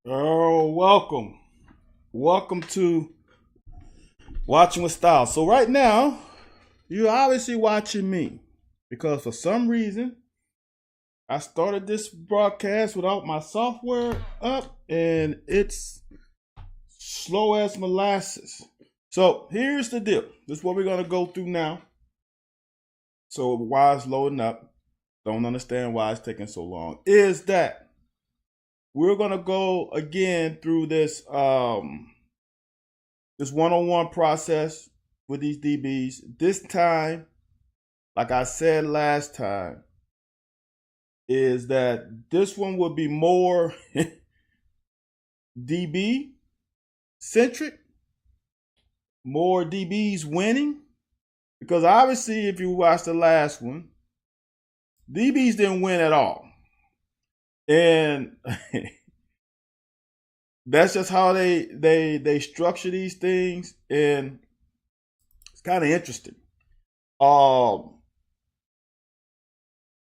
Oh, welcome. Welcome to Watching with Style. So, right now, you're obviously watching me because for some reason, I started this broadcast without my software up and it's slow as molasses. So, here's the deal. This is what we're going to go through now. So, why it's loading up, don't understand why it's taking so long, is that we're going to go again through this one-on-one process with these DBs. This time, like I said last time, is that this one will be more DB centric, more DBs winning. Because obviously, if you watch the last one, DBs didn't win at all. And that's just how they structure these things. And it's kind of interesting. Um,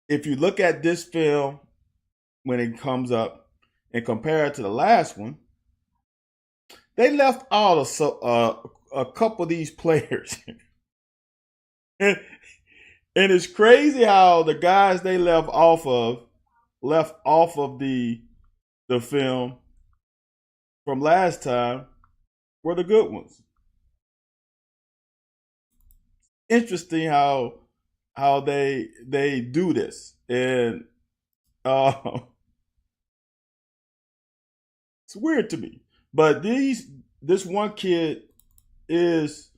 if you look at this film when it comes up and compare it to the last one, they left out a couple of these players. and, and it's crazy how the guys they left off of the film from last time were the good ones. Interesting how they do this. And uh it's weird to me. But this one kid is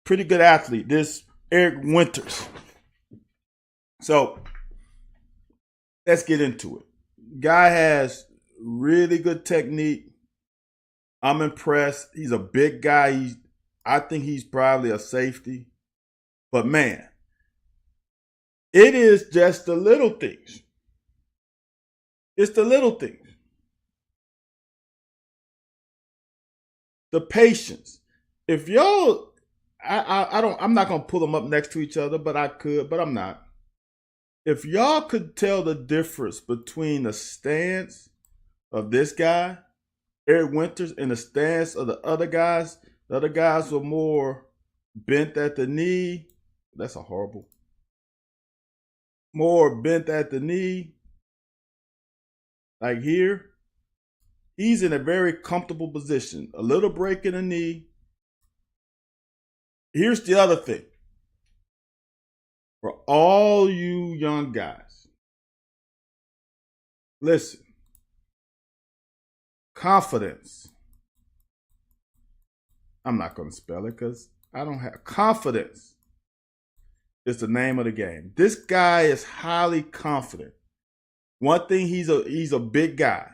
pretty good athlete. This Eric Winters. So let's get into it. Guy has really good technique. I'm impressed. He's a big guy. I think he's probably a safety. But man, it is just the little things. It's the little things. The patience. If y'all, I don't, I'm not gonna pull them up next to each other, but I could, but I'm not. If y'all could tell the difference between the stance of this guy, Eric Winters, and the stance of the other guys were more bent at the knee. That's a horrible. More bent at the knee, like here. He's in a very comfortable position. A little break in the knee. Here's the other thing. For all you young guys, listen. Confidence. I'm not going to spell it because I don't have confidence. Is the name of the game. This guy is highly confident. One thing, he's a big guy,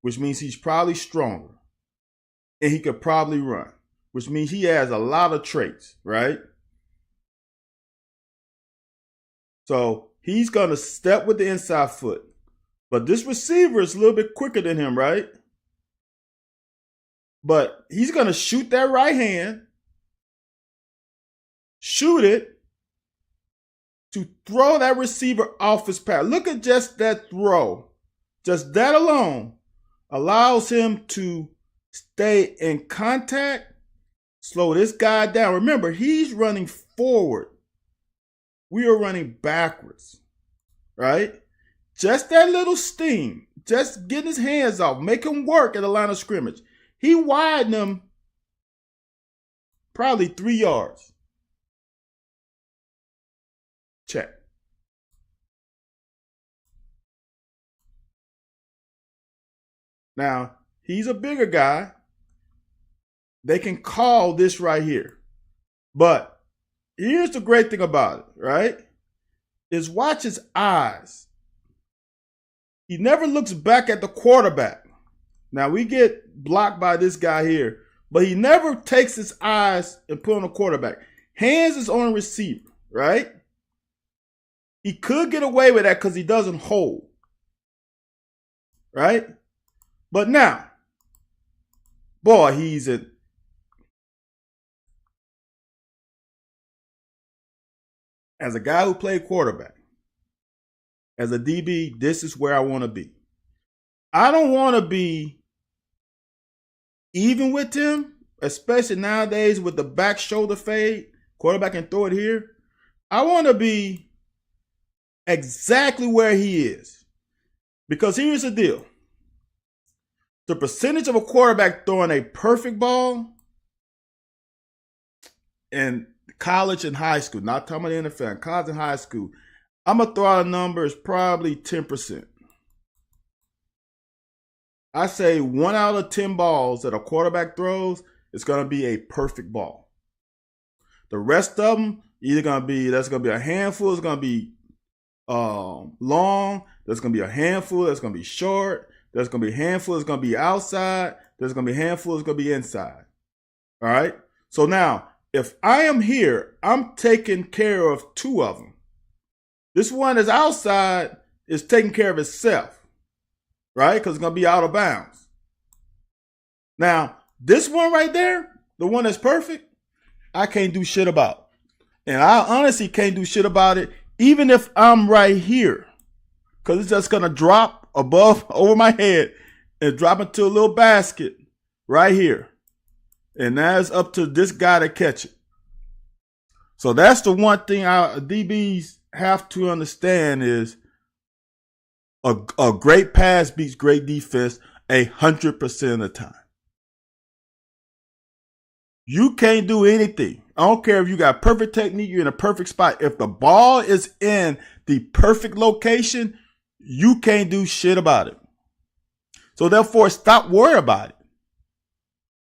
which means he's probably stronger, and he could probably run, which means he has a lot of traits, right? So he's gonna step with the inside foot, but this receiver is a little bit quicker than him, right? But he's gonna shoot that right hand, shoot it to throw that receiver off his path. Look at just that throw. Just that alone allows him to stay in contact, slow this guy down. Remember, he's running forward. We are running backwards, right? Just that little sting, just getting his hands off, make him work at the line of scrimmage. He widened them probably 3 yards. Check. Now, he's a bigger guy. They can call this right here. But here's the great thing about it, right? Is watch his eyes. He never looks back at the quarterback. Now, we get blocked by this guy here, but he never takes his eyes and put on the quarterback. Hands is on receiver, right? He could get away with that because he doesn't hold, right? But now, boy, he's a as a guy who played quarterback, as a DB, this is where I want to be. I don't want to be even with him, especially nowadays with the back shoulder fade. Quarterback can throw it here. I want to be exactly where he is. Because here's the deal. The percentage of a quarterback throwing a perfect ball in college and high school, not talking about the NFL, in college and high school, I'm going to throw out a number, is probably 10%. I say 1 out of 10 balls that a quarterback throws is going to be a perfect ball. The rest of them, either going to be, that's going to be a handful, it's going to be long, there's going to be a handful, that's going to be short, there's going to be a handful, it's going to be outside, there's going to be a handful, it's going to be inside. All right? So now, if I am here, I'm taking care of 2 of them. This one that's outside is taking care of itself, right? Because it's going to be out of bounds. Now, this one right there, the one that's perfect, I can't do shit about. And I honestly can't do shit about it, even if I'm right here. Because it's just going to drop over my head and drop into a little basket right here. And that's up to this guy to catch it. So that's the one thing our DBs have to understand is a great pass beats great defense 100% of the time. You can't do anything. I don't care if you got perfect technique, you're in a perfect spot. If the ball is in the perfect location, you can't do shit about it. So therefore, stop worrying about it.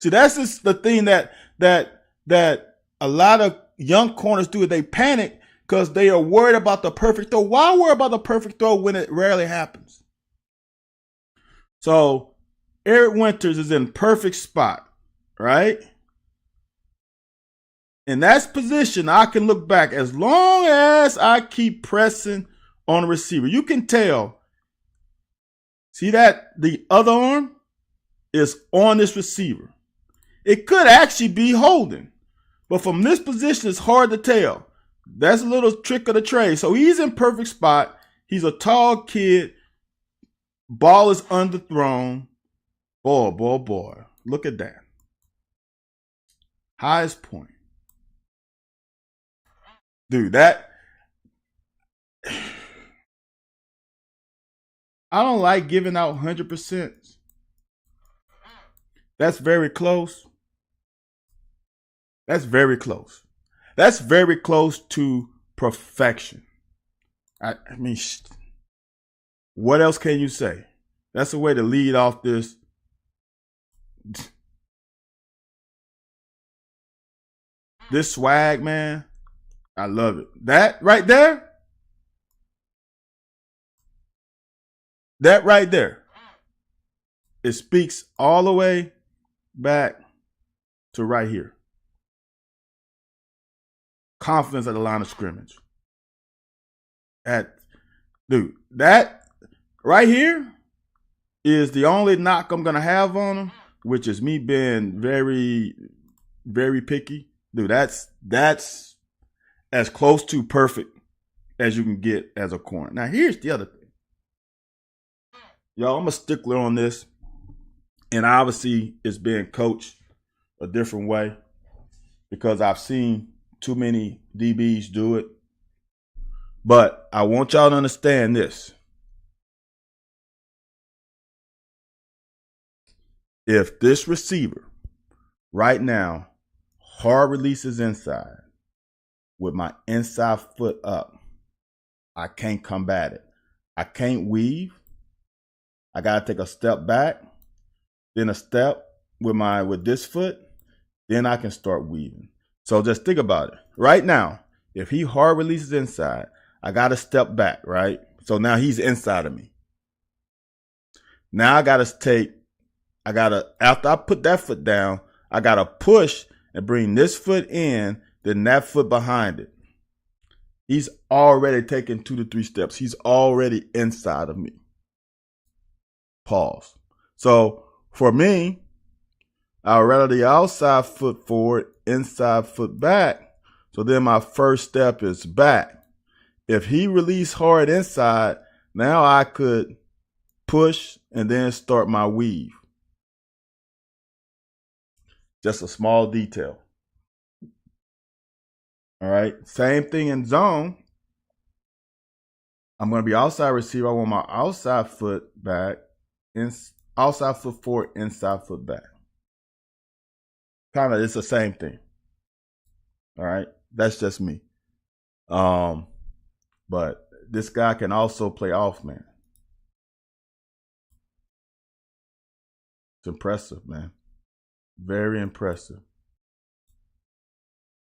See, that's just the thing that a lot of young corners do. They panic because they are worried about the perfect throw. Why worry about the perfect throw when it rarely happens? So Eric Winters is in perfect spot, right? In that position, I can look back as long as I keep pressing on the receiver. You can tell. See that the other arm is on this receiver. It could actually be holding. But from this position, it's hard to tell. That's a little trick of the trade. So he's in perfect spot. He's a tall kid. Ball is underthrown. Boy. Look at that. Highest point. Dude, that... I don't like giving out 100%. That's very close. That's very close. That's very close to perfection. I mean, what else can you say? That's a way to lead off this. This swag, man. I love it. That right there. That right there. It speaks all the way back to right here. Confidence at the line of scrimmage. Dude, that right here is the only knock I'm going to have on him, which is me being very, very picky. Dude, that's as close to perfect as you can get as a corner. Now, here's the other thing. Y'all, I'm a stickler on this. And obviously, it's being coached a different way because I've seen too many DBs do it. But I want y'all to understand this. If this receiver right now hard releases inside with my inside foot up, I can't combat it. I can't weave. I got to take a step back, then a step with this foot, then I can start weaving. So just think about it. Right now, if he hard releases inside, I got to step back, right? So now he's inside of me. Now after I put that foot down, I got to push and bring this foot in, then that foot behind it. He's already taken 2 to 3 steps. He's already inside of me. Pause. So for me, I'd rather the outside foot forward, inside foot back. So then my first step is back. If he released hard inside, now I could push and then start my weave. Just a small detail. All right. Same thing in zone. I'm going to be outside receiver. I want my outside foot back, outside foot forward, inside foot back. Kind of, it's the same thing. All right. That's just me. But this guy can also play off man. It's impressive, man. Very impressive.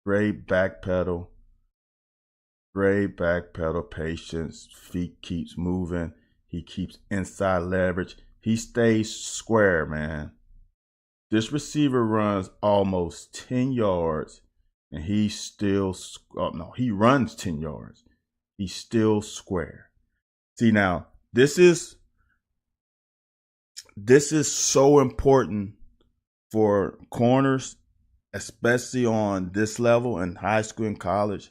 Great back pedal. Great back pedal. Patience. Feet keeps moving. He keeps inside leverage. He stays square, man. This receiver runs almost 10 yards and he's still, he runs 10 yards. He's still square. See, now, this is so important for corners, especially on this level in high school and college,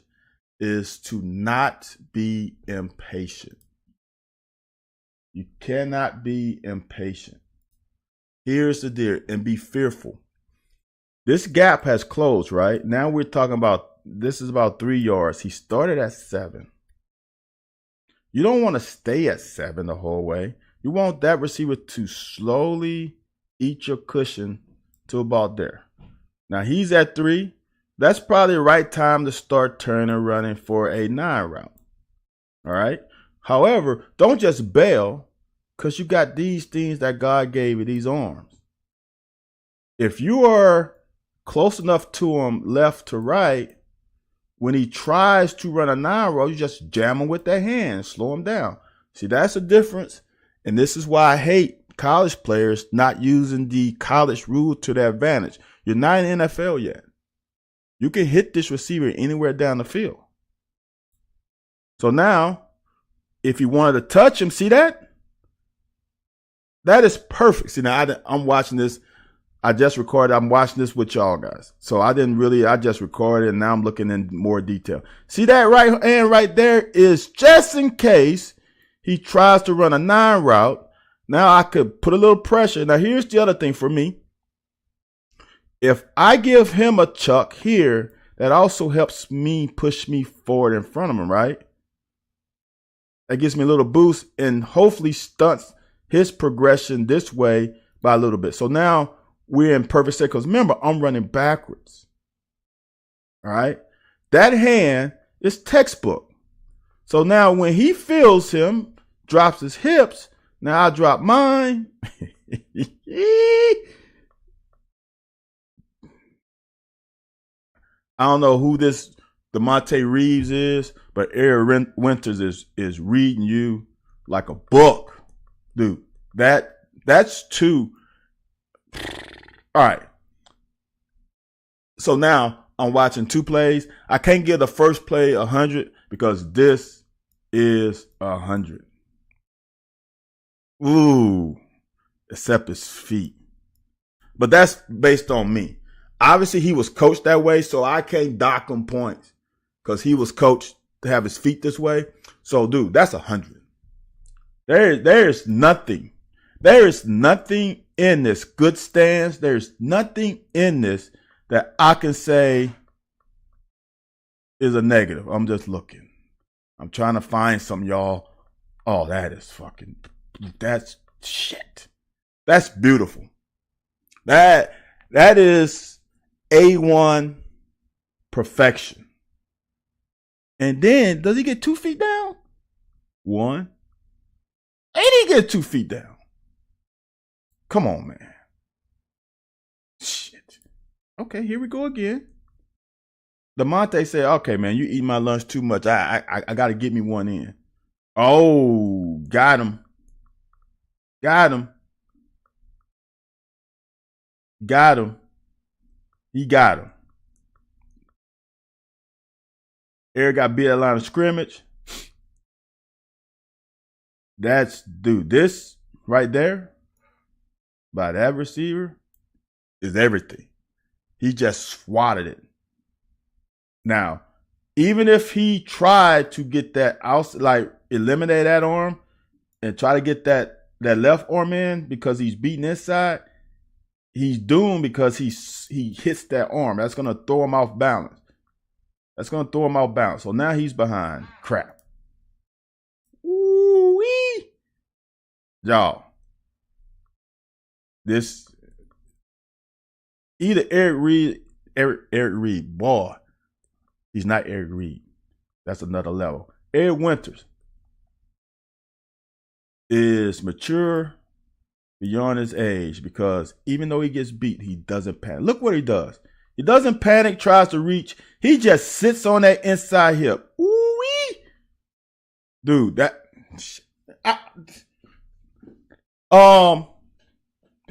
is to not be impatient. You cannot be impatient. Here's the deal, and be fearful. This gap has closed, right? Now we're talking about, this is about 3 yards. He started at 7. You don't want to stay at 7 the whole way. You want that receiver to slowly eat your cushion to about there. Now he's at 3. That's probably the right time to start turning running for a 9 route. All right. However, don't just bail because you got these things that God gave you, these arms. If you are close enough to him left to right, when he tries to run a 9 route, you just jam him with that hand, slow him down. See, that's the difference. And this is why I hate college players not using the college rule to their advantage. You're not in the NFL yet. You can hit this receiver anywhere down the field. So now, if you wanted to touch him, see that? That is perfect. See, now I'm watching this. I just recorded. I'm watching this with y'all guys. So I just recorded and now I'm looking in more detail. See that right hand right there is just in case he tries to run a 9 route. Now I could put a little pressure. Now here's the other thing for me. If I give him a chuck here, that also helps me push me forward in front of him, right? That gives me a little boost and hopefully stunts his progression this way by a little bit. So now we're in perfect set because remember, I'm running backwards. All right. That hand is textbook. So now when he feels him, drops his hips, now I drop mine. I don't know who this DeMonte Reeves is, but Eric Winters is reading you like a book. Dude, that's too. All right. So now I'm watching 2 plays. I can't give the first play 100 because this is 100. Ooh, except his feet. But that's based on me. Obviously, he was coached that way, so I can't dock him points because he was coached to have his feet this way. So, dude, that's 100. There's nothing. There is nothing in this good stance. There's nothing in this that I can say is a negative. I'm just looking. I'm trying to find some, y'all. Oh, that's shit. That's beautiful. That is A1 perfection. And then, does he get 2 feet down? 1. And he get 2 feet down. Come on, man. Shit. Okay, here we go again. DeMonte said, okay, man, you eat my lunch too much. I got to get me one in. Oh, got him. Got him. Got him. He got him. Eric got beat at line of scrimmage. Dude, this right there by that receiver is everything. He just swatted it. Now, even if he tried to get that out, like eliminate that arm and try to get that that left arm in because he's beating inside, he's doomed because he hits that arm. That's gonna throw him off balance. So now he's behind. Crap. Ooh-wee. Y'all. This either Eric Reed, boy. He's not Eric Reed. That's another level. Eric Winters is mature beyond his age because even though he gets beat, he doesn't panic. Look what he does. He doesn't panic, tries to reach. He just sits on that inside hip. Ooh-wee. Dude,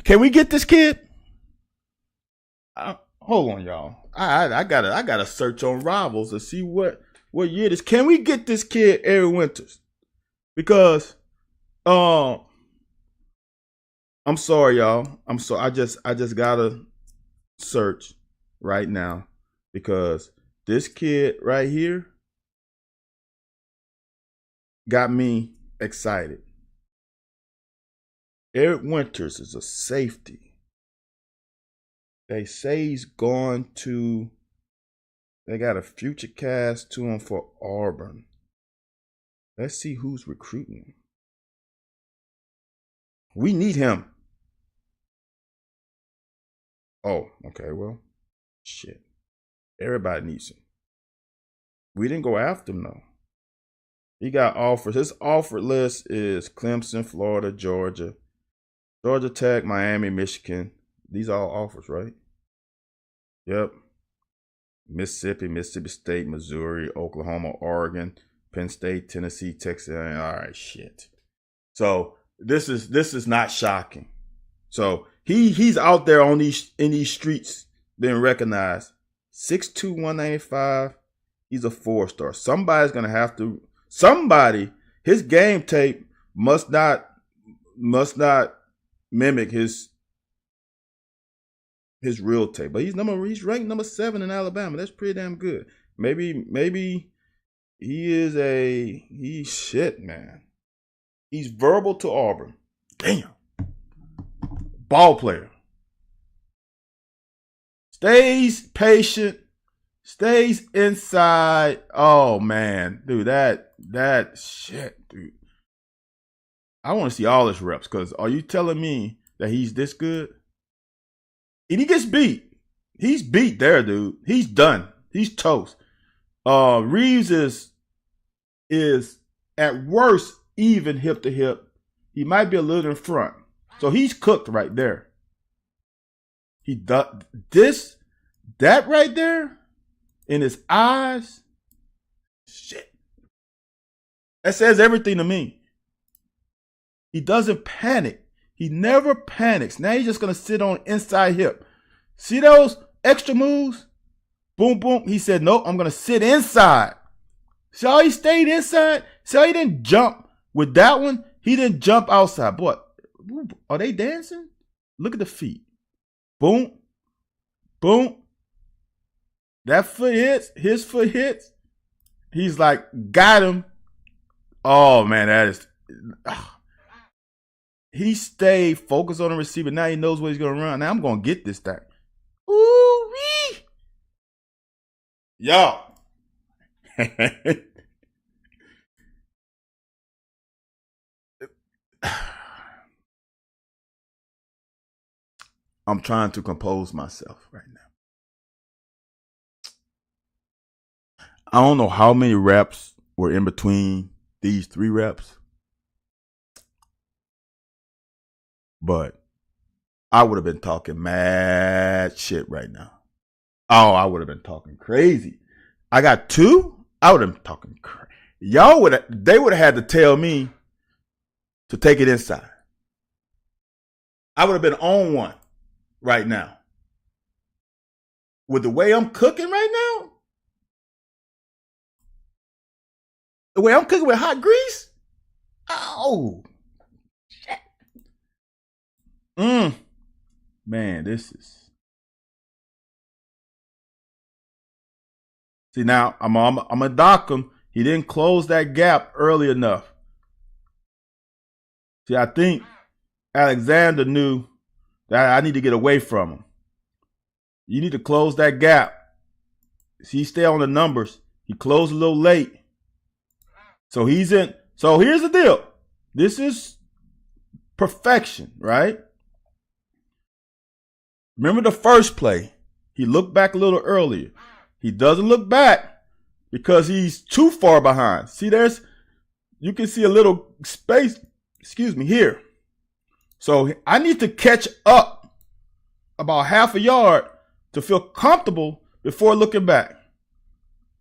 can we get this kid? Hold on, y'all. I gotta search on Rivals to see what year this. Can we get this kid, Eric Winters? Because I'm sorry, y'all. I'm sorry. I just gotta search right now because this kid right here got me excited. Eric Winters is a safety. They say he's going to. They got a future cast to him for Auburn. Let's see who's recruiting. We need him. Oh, okay, well, shit. Everybody needs him. We didn't go after him, though. He got offers. His offer list is Clemson, Florida, Georgia Tech, Miami, Michigan. These are all offers, right? Yep. Mississippi State, Missouri, Oklahoma, Oregon, Penn State, Tennessee, Texas. All right, shit. So this is not shocking. So he's out there in these streets being recognized. 6'2", 195. He's a 4-star. His game tape must not mimic his real tape. But he's ranked number 7 in Alabama. That's pretty damn good. Maybe he's shit, man. He's verbal to Auburn. Damn. Ball player. Stays patient. Stays inside. Oh man, dude, that shit, dude. I want to see all his reps because are you telling me that he's this good? And he gets beat. He's beat there, dude. He's done. He's toast. Reeves is at worst even hip to hip. He might be a little in front. So he's cooked right there. He does that right there in his eyes. Shit. That says everything to me. He doesn't panic. He never panics. Now he's just going to sit on inside hip. See those extra moves? Boom, boom. He said, nope, I'm going to sit inside. See how he stayed inside? See how he didn't jump with that one? He didn't jump outside. Boy, are they dancing? Look at the feet. Boom, boom. That foot hits. His foot hits. He's like, got him. Oh, man, that is... He stayed focused on the receiver. Now he knows where he's going to run. Now I'm going to get this thing. Ooh-wee. Y'all. I'm trying to compose myself right now. I don't know how many reps were in between these 3 reps. But I would have been talking mad shit right now. Oh, I would have been talking crazy. I got 2. I would have been talking crazy. They would have had to tell me to take it inside. I would have been on one right now. With the way I'm cooking right now, the way I'm cooking with hot grease, oh, shit. Man, this is. See, now I'm gonna dock him. He didn't close that gap early enough. See, I think Alexander knew that I need to get away from him. You need to close that gap. He stay on the numbers. He closed a little late. So he's in. So here's the deal. This is perfection, right? Remember the first play. He looked back a little earlier. He doesn't look back because he's too far behind. See, you can see a little space, here. So I need to catch up about half a yard to feel comfortable before looking back.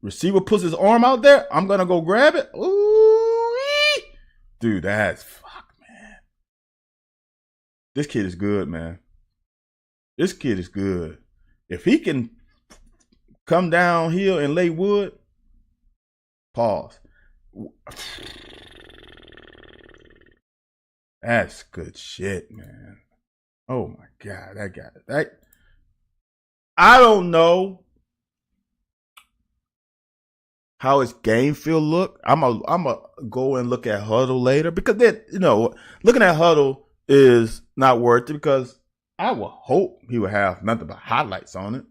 Receiver puts his arm out there. I'm going to go grab it. Ooh, dude, fuck, man. This kid is good, man. This kid is good. If he can come downhill and lay wood, pause. That's good shit, man. Oh my God, that guy. I don't know how his game feel look. I'm a go and look at Huddle later because then, looking at Huddle is not worth it because I would hope he would have nothing but highlights on it.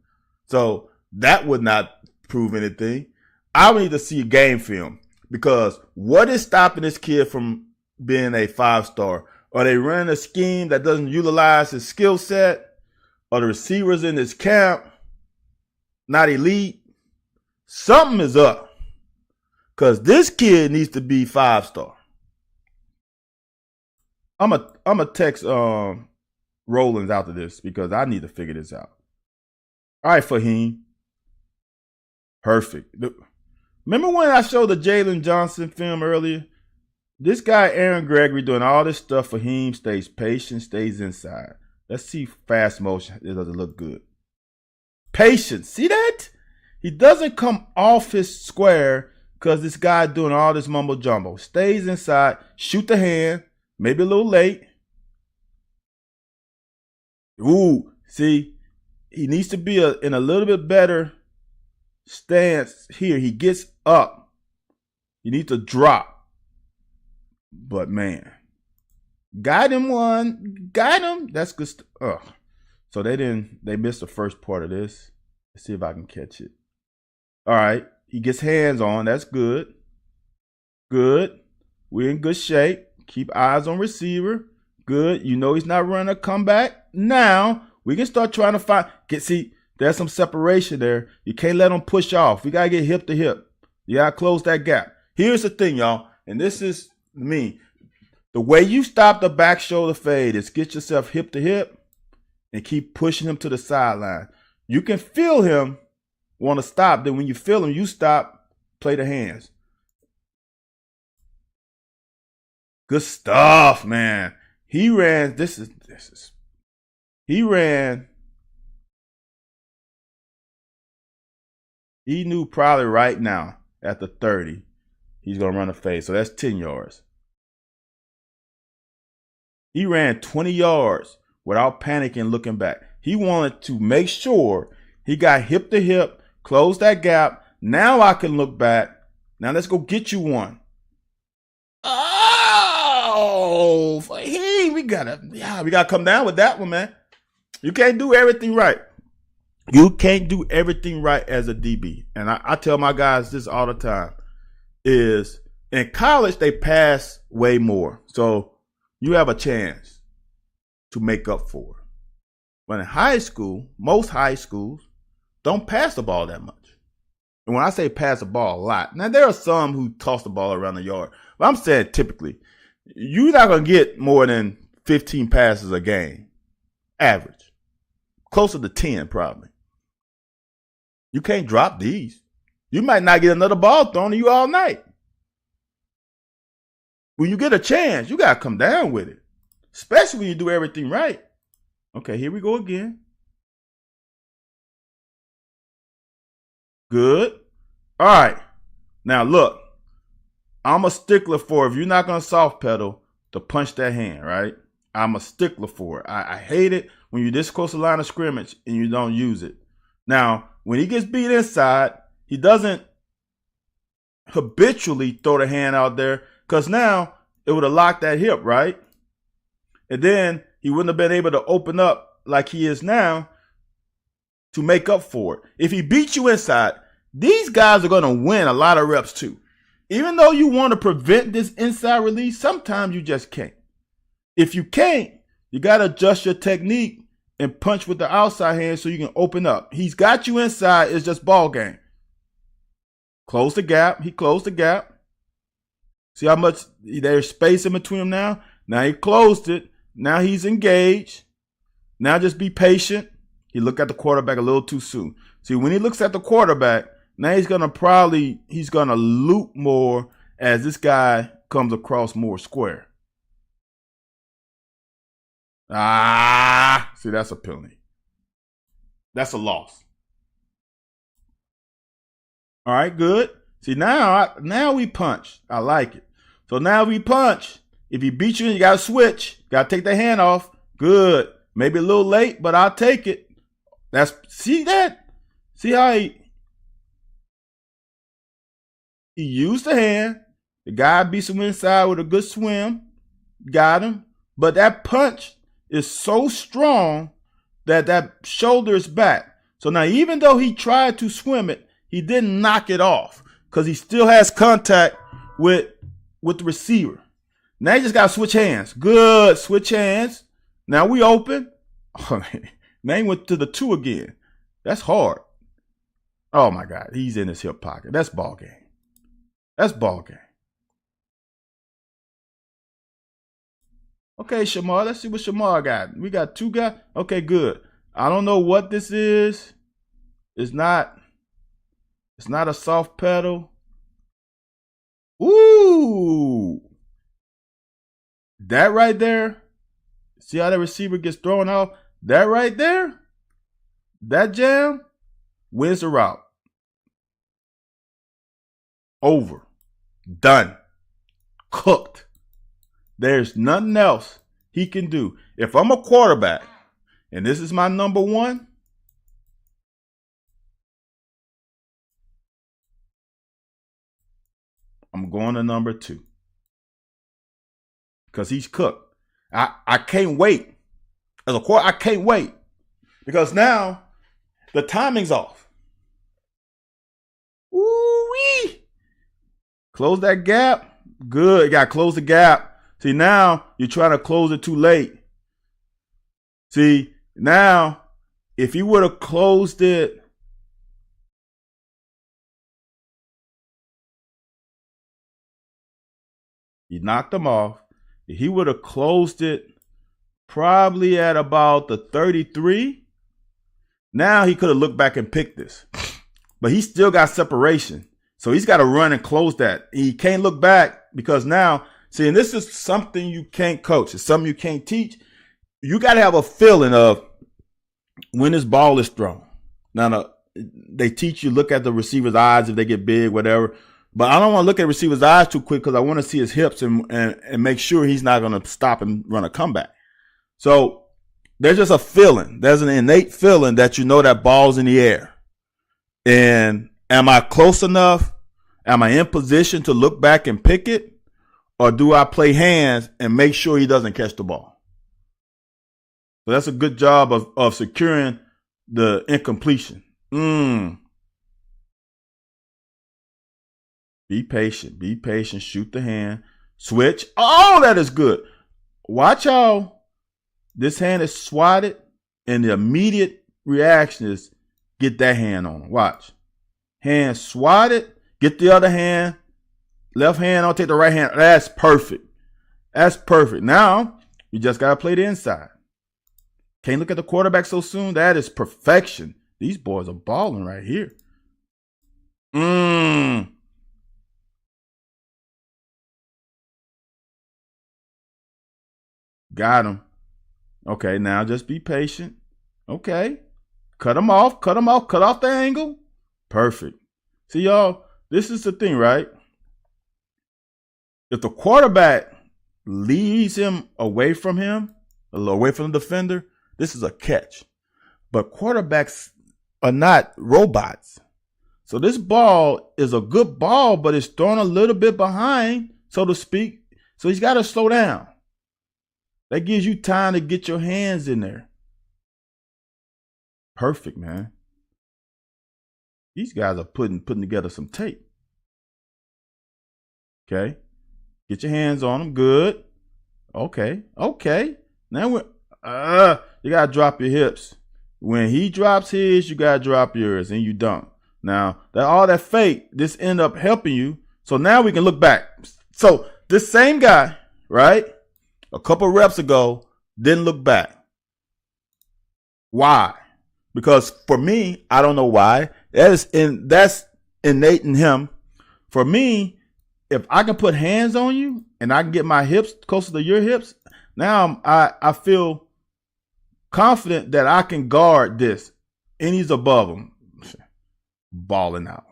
So that would not prove anything. I would need to see game film because what is stopping this kid from being a 5-star? Are they running a scheme that doesn't utilize his skill set? Are the receivers in this camp not elite? Something is up. Because this kid needs to be 5-star. I'm a text Rollins after this because I need to figure this out. All right, Fahim. Perfect. Remember when I showed the Jalen Johnson film earlier? This guy, Aaron Gregory, doing all this stuff. Fahim stays patient, stays inside. Let's see fast motion. It doesn't look good. Patience. See that? He doesn't come off his square because this guy doing all this mumbo jumbo. Stays inside. Shoot the hand. Maybe a little late. Ooh, see, he needs to be in a little bit better stance here. He gets up. He needs to drop. But man, got him one. Got him. That's good. So they missed the first part of this. Let's see if I can catch it. All right. He gets hands on. That's good. Good. We're in good shape. Keep eyes on receiver. Good. He's not running a comeback. Now we can start trying to see, there's some separation there. You can't let him push off. We got to get hip to hip. You got to close that gap. Here's the thing, y'all. And this is me. The way you stop the back shoulder fade is get yourself hip to hip and keep pushing him to the sideline. You can feel him want to stop. Then when you feel him, you stop, play the hands. Good stuff, man. He ran. He knew probably right now at the 30, he's going to run a fade. So that's 10 yards. He ran 20 yards without panicking, looking back. He wanted to make sure he got hip to hip, close that gap. Now I can look back. Now let's go get you one. Oh, hey, we gotta come down with that one, man. You can't do everything right. You can't do everything right as a DB. And I tell my guys this all the time is in college, they pass way more. So you have a chance to make up for it. But in high school, most high schools don't pass the ball that much. And when I say pass the ball a lot, now there are some who toss the ball around the yard. But I'm saying typically, you're not going to get more than 15 passes a game. Average. Closer to 10 probably. You can't drop these. You might not get another ball thrown to you all night. When you get a chance, you got to come down with it. Especially when you do everything right. Okay, here we go again. Good. All right. Now, look. I'm a stickler for if you're not going to soft pedal to punch that hand, right? I'm a stickler for it. I hate it when you're this close to the line of scrimmage and you don't use it. Now, when he gets beat inside, he doesn't habitually throw the hand out there because now it would have locked that hip, right? And then he wouldn't have been able to open up like he is now to make up for it. If he beats you inside, these guys are going to win a lot of reps too. Even though you want to prevent this inside release, sometimes you just can't. If you can't, you got to adjust your technique and punch with the outside hand so you can open up. He's got you inside. It's just ball game. Close the gap. He closed the gap. See how much there's space in between them now? Now he closed it. Now he's engaged. Now just be patient. He looked at the quarterback a little too soon. See, when he looks at the quarterback, now he's going to loop more as this guy comes across more square. See, that's a penalty. That's a loss. All right, good. See, now we punch. I like it. So now we punch. If he beats you, you got to switch. Got to take the hand off. Good. Maybe a little late, but I'll take it. See that? See how he used the hand. The guy beats him inside with a good swim. Got him. But that punch is so strong that shoulder is back. So now even though he tried to swim it, he didn't knock it off because he still has contact with the receiver. Now you just got to switch hands. Good. Switch hands. Now we open. Oh, now he went to the 2 again. That's hard. Oh, my God. He's in his hip pocket. That's ball game. That's ball game. Okay, Shamar. Let's see what Shamar got. We got 2 guys. Okay, good. I don't know what this is. It's not a soft pedal. Ooh. That right there. See how the receiver gets thrown out? That right there, that jam wins the route. Over. Done. Cooked. There's nothing else he can do. If I'm a quarterback, and this is my number 1, I'm going to number 2. Because he's cooked. I can't wait. As a quarterback, I can't wait. Because now the timing's off. Ooh-wee. Close that gap. Good. You got to close the gap. See, now you're trying to close it too late. See, now if you would have closed it, he knocked him off. If he would have closed it probably at about the 33, now he could have looked back and picked this. But he still got separation. So he's got to run and close that. He can't look back because now, see, and this is something you can't coach. It's something you can't teach. You got to have a feeling of when this ball is thrown. Now, they teach you, look at the receiver's eyes if they get big, whatever. But I don't want to look at receiver's eyes too quick because I want to see his hips and make sure he's not going to stop and run a comeback. So there's just a feeling. There's an innate feeling that you know that ball's in the air. And am I close enough? Am I in position to look back and pick it? Or do I play hands and make sure he doesn't catch the ball? So that's a good job of securing the incompletion. Be patient. Be patient. Shoot the hand. Switch. Oh, that is good. Watch how this hand is swatted, and the immediate reaction is get that hand on him. Watch. Hand swatted. Get the other hand. Left hand, I'll take the right hand. That's perfect. That's perfect. Now, you just got to play the inside. Can't look at the quarterback so soon. That is perfection. These boys are balling right here. Got him. Okay, now just be patient. Okay. Cut him off. Cut him off. Cut off the angle. Perfect. See, y'all, this is the thing, right? If the quarterback leads him, away from the defender, this is a catch. But quarterbacks are not robots. So this ball is a good ball, but it's thrown a little bit behind, so to speak. So he's got to slow down. That gives you time to get your hands in there. Perfect, man. These guys are putting together some tape. Okay. Get your hands on them. Good. Okay. Now you gotta drop your hips. When he drops his, you gotta drop yours, and you don't. Now that all that fake, this end up helping you. So now we can look back. So this same guy, right, a couple reps ago, didn't look back. Why? Because for me, I don't know why. That's innate in him. For me, if I can put hands on you and I can get my hips closer to your hips, now I feel confident that I can guard this. And he's above him. Balling out.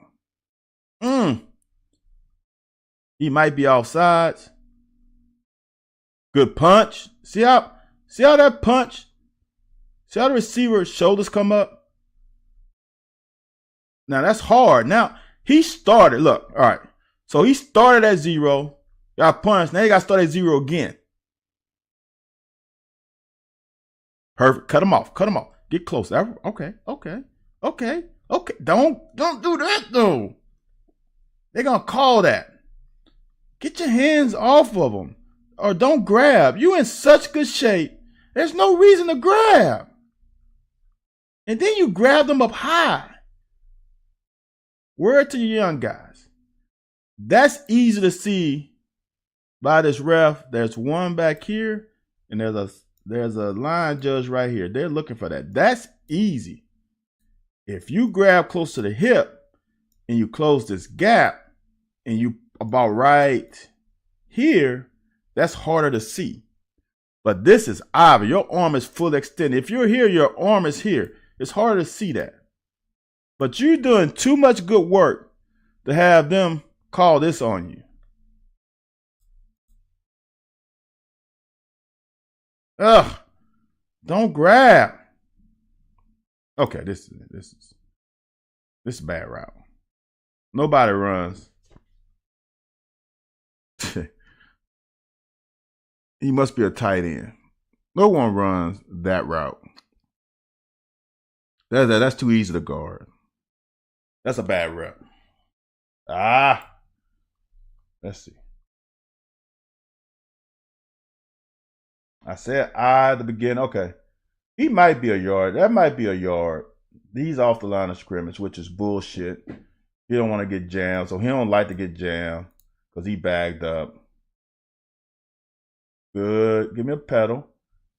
He might be offsides. Good punch. See how that punch? See how the receiver's shoulders come up? Now that's hard. Now he started. Look, all right. So he started at 0. Got punched. Now he got to start at 0 again. Perfect. Cut him off. Get close. Okay. Don't do that though. They're gonna call that. Get your hands off of them, or don't grab. You in such good shape. There's no reason to grab. And then you grab them up high. Word to your young guys. That's easy to see by this ref. There's one back here, and there's a line judge right here. They're looking for that. That's easy. If you grab close to the hip and you close this gap and you about right here, that's harder to see. But this is obvious. Your arm is fully extended. If you're here, your arm is here. It's harder to see that. But you're doing too much good work to have them call this on you. Don't grab. Okay, this is a bad route. Nobody runs. He must be a tight end. No one runs that route. That's too easy to guard. That's a bad rep. Let's see. I said at the beginning. Okay. He might be a yard. That might be a yard. He's off the line of scrimmage, which is bullshit. He don't want to get jammed, so he don't like to get jammed because he bagged up. Good. Give me a pedal.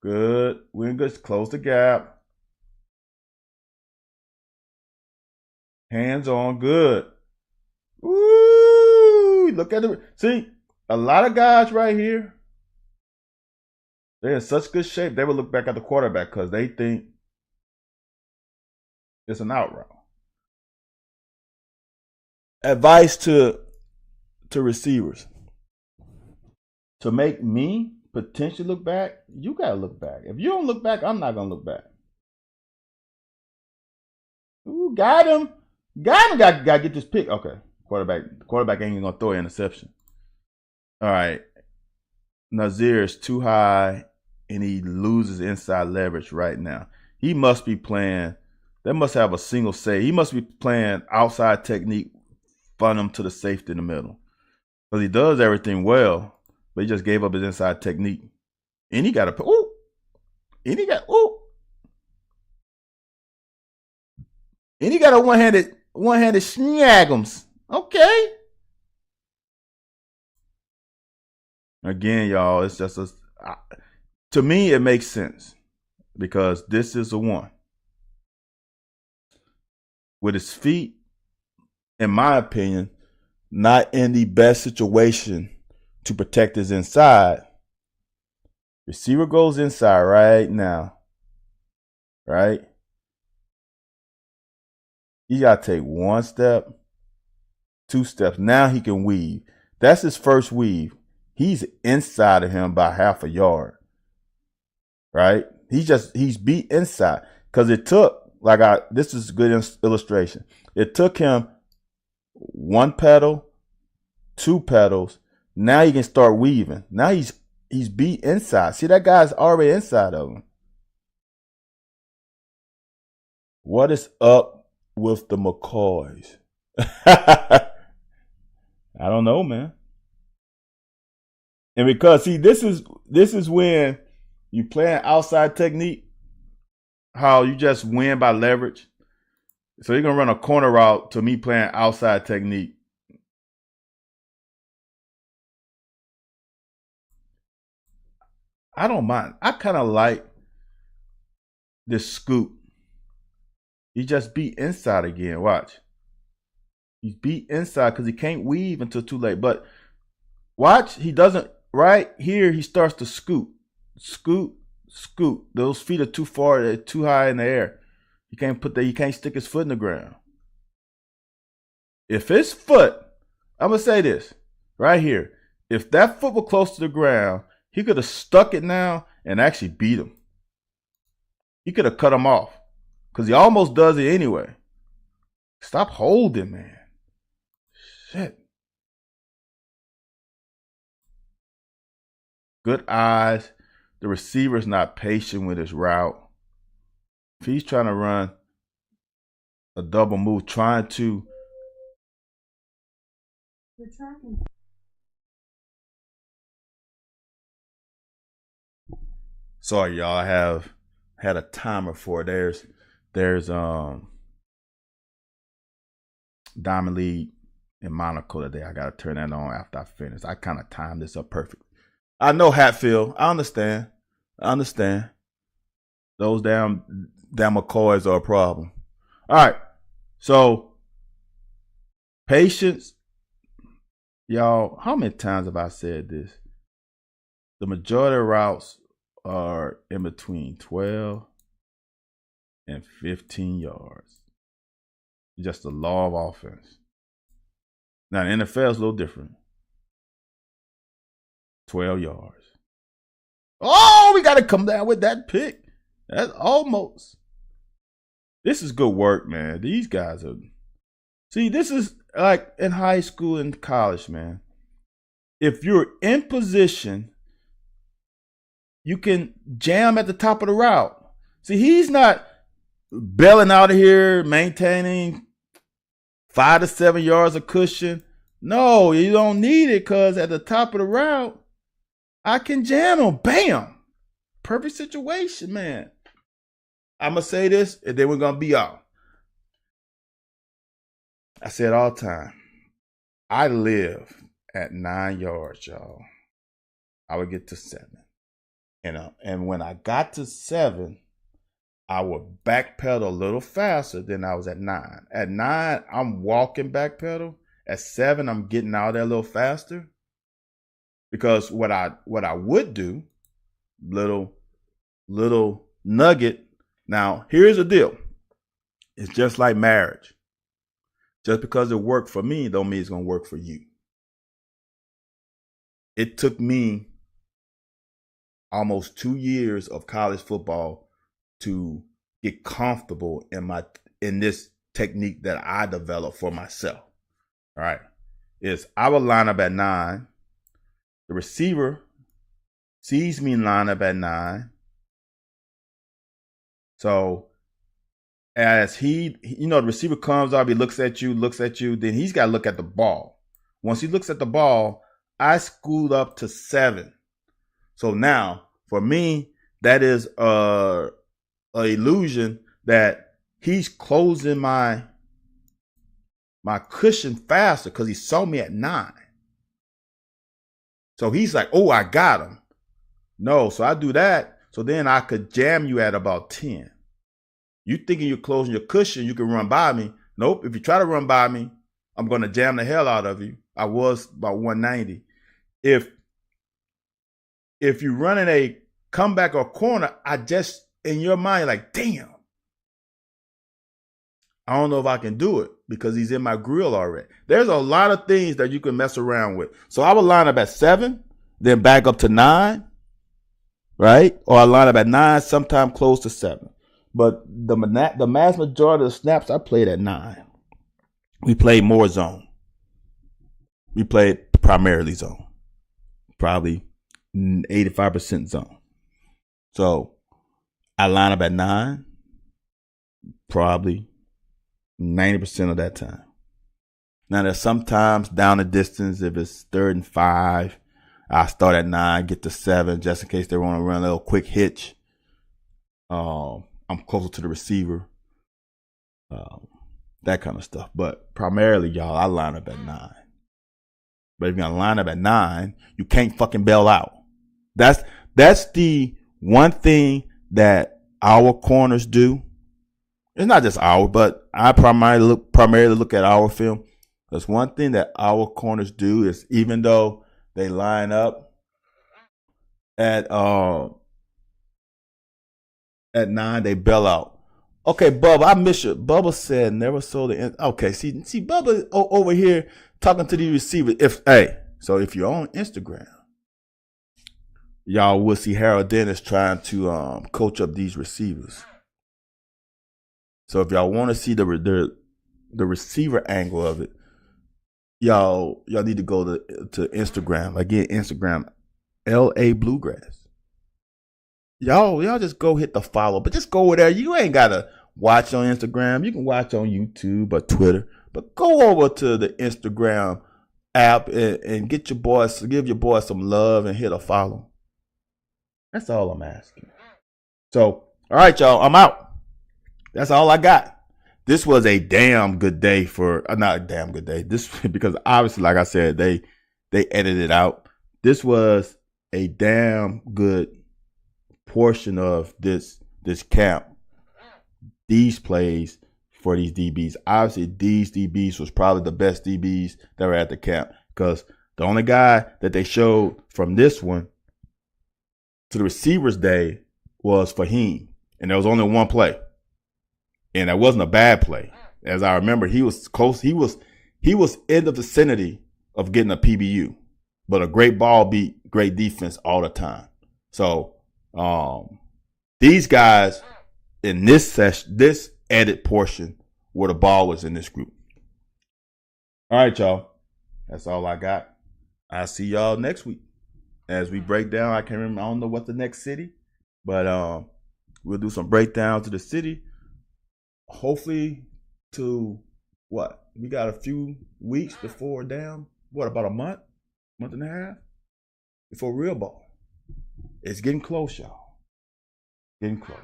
Good. We're good. Close the gap. Hands on. Good. Ooh. Look at it. See, a lot of guys right here, they're in such good shape, they will look back at the quarterback because they think it's an out route. Advice to receivers. To make me potentially look back, you got to look back. If you don't look back, I'm not going to look back. Ooh, got him. Got to get this pick. Okay, quarterback ain't going to throw an interception. All right. Nazir is too high, and he loses inside leverage right now. He must be playing. They must have a single save. He must be playing outside technique, fun him to the safety in the middle. Because he does everything well, but he just gave up his inside technique. And he got a And he got a one-handed snagums. Okay. Again, y'all, it's just to me, it makes sense because this is the one. With his feet, in my opinion, not in the best situation to protect his inside. Receiver goes inside right now. Right? He got to take 1 step, 2 steps. Now he can weave. That's his first weave. He's inside of him by half a yard. Right? He's beat inside. Because it took, this is a good illustration. It took him 1 pedal, 2 pedals. Now he can start weaving. Now he's he's beat inside. See, that guy's already inside of him. What is up with the McCoys? I don't know, man. And because see, this is when you play an outside technique, how you just win by leverage. So you're gonna run a corner route to me playing outside technique. I don't mind. I kind of like this scoop. He just beat inside again. Watch. He's beat inside because he can't weave until too late. But watch, he doesn't. Right here, he starts to scoot. Scoot, scoot. Those feet are too far, they're too high in the air. He can't stick his foot in the ground. If his foot, I'm gonna say this right here. If that foot were close to the ground, he could have stuck it now and actually beat him. He could have cut him off. Because he almost does it anyway. Stop holding, man. Shit. Good eyes. The receiver's not patient with his route. If he's trying to run a double move, trying to. You're tracking. Sorry, y'all. I have had a timer for it. There's Diamond League in Monaco today. I gotta turn that on after I finish. I kind of timed this up perfect. I know Hatfield. I understand. Those damn McCoys are a problem. All right. So patience. Y'all, how many times have I said this? The majority of routes are in between 12 and 15 yards. Just the law of offense. Now, the NFL is a little different. 12 yards. Oh, we got to come down with that pick. That's almost. This is good work, man. These guys are. See, this is like in high school and college, man. If you're in position, you can jam at the top of the route. See, he's not bailing out of here, maintaining 5 to 7 yards of cushion. No, you don't need it because at the top of the route, I can jam him. Bam. Perfect situation, man. I'm going to say this, and then we're going to be out. I say it all the time. I live at 9 yards, y'all. I would get to 7. And when I got to 7, I would backpedal a little faster than I was at 9. At 9, I'm walking backpedal. At 7, I'm getting out there a little faster. Because what I would do, little nugget. Now, here's the deal. It's just like marriage. Just because it worked for me don't mean it's going to work for you. It took me almost 2 years of college football to get comfortable in this technique that I developed for myself. All right. I would line up at 9. The receiver sees me line up at 9. So as the receiver comes up, he looks at you, then he's got to look at the ball. Once he looks at the ball, I scoot up to 7. So now, for me, that is a illusion that he's closing my cushion faster because he saw me at 9. So he's like, oh, I got him. No, so I do that. So then I could jam you at about 10. You thinking you're closing your cushion, you can run by me. Nope. If you try to run by me, I'm going to jam the hell out of you. I was about 190. If you're running a comeback or corner, I just, in your mind, like, damn. I don't know if I can do it because he's in my grill already. There's a lot of things that you can mess around with. So I would line up at 7, then back up to 9, right? Or I line up at 9, sometime close to 7. But the mass majority of the snaps I played at 9. We played more zone. We played primarily zone. Probably 85% zone. So I line up at 9, probably 90% of that time. Now there's sometimes down the distance, if it's 3rd and 5, I start at 9, get to 7, just in case they want to run a little quick hitch. I'm closer to the receiver. That kind of stuff. But primarily, y'all, I line up at 9. But if you're gonna line up at 9, you can't fucking bail out. That's the one thing that our corners do. It's not just our, but I primarily look at our film. Because one thing that our corners do is, even though they line up at 9, they bail out. Okay, Bubba, I miss you. Bubba said never sold the. Okay, see, Bubba over here talking to the receiver. So if you're on Instagram, y'all will see Harold Dennis trying to coach up these receivers. So if y'all want to see the receiver angle of it, y'all need to go to Instagram. Again, Instagram, LA Bluegrass. Y'all just go hit the follow, but just go over there. You ain't gotta watch on Instagram. You can watch on YouTube or Twitter, but go over to the Instagram app and give your boys some love and hit a follow. That's all I'm asking. So, all right, y'all, I'm out. That's all I got. This was a damn good day not a damn good day. This because obviously, like I said, they edited it out. This was a damn good portion of this camp. These plays for these DBs. Obviously, these DBs was probably the best DBs that were at the camp, because the only guy that they showed from this one to the receivers day was Fahim, and there was only one play, and that wasn't a bad play. As I remember, he was close. He was in the vicinity of getting a PBU, but a great ball beat great defense all the time. So these guys in this session, this edit portion where the ball was in this group. All right, y'all. That's all I got. I'll see y'all next week as we break down. I don't know what the next city, but we'll do some breakdowns to the city. Hopefully to what? We got a few weeks before about a month and a half before real ball. It's getting close, y'all. Getting close.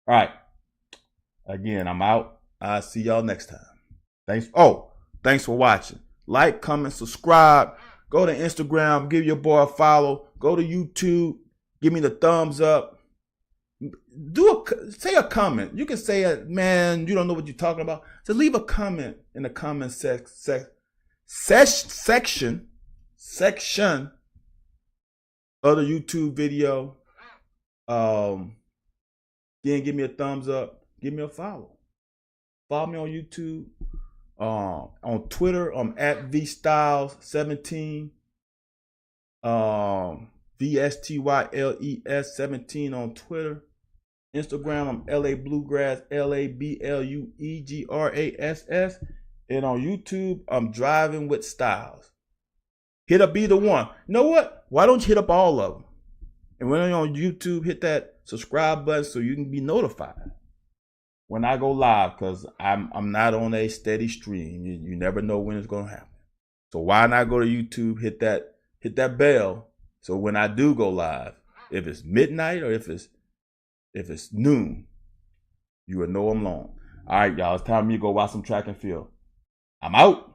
All right. Again, I'm out. I'll see y'all next time. Thanks for watching. Like, comment, subscribe. Go to Instagram. Give your boy a follow. Go to YouTube. Give me the thumbs up. Say a comment. You can say, man, you don't know what you're talking about. So leave a comment in the comment section of the YouTube video. Then give me a thumbs up. Give me a follow. Follow me on YouTube. On Twitter, I'm at VStyles17. VSTYLES17 on Twitter. Instagram, I'm LA Bluegrass, LABLUEGRASS. And on YouTube, I'm Driving with Styles. Hit up either one. You know what? Why don't you hit up all of them? And when you're on YouTube, hit that subscribe button so you can be notified when I go live, because I'm not on a steady stream. You never know when it's going to happen. So why not go to YouTube, hit that bell, so when I do go live, if it's midnight or if it's noon, you will know I'm long. All right, y'all, it's time for me to go watch some track and field. I'm out.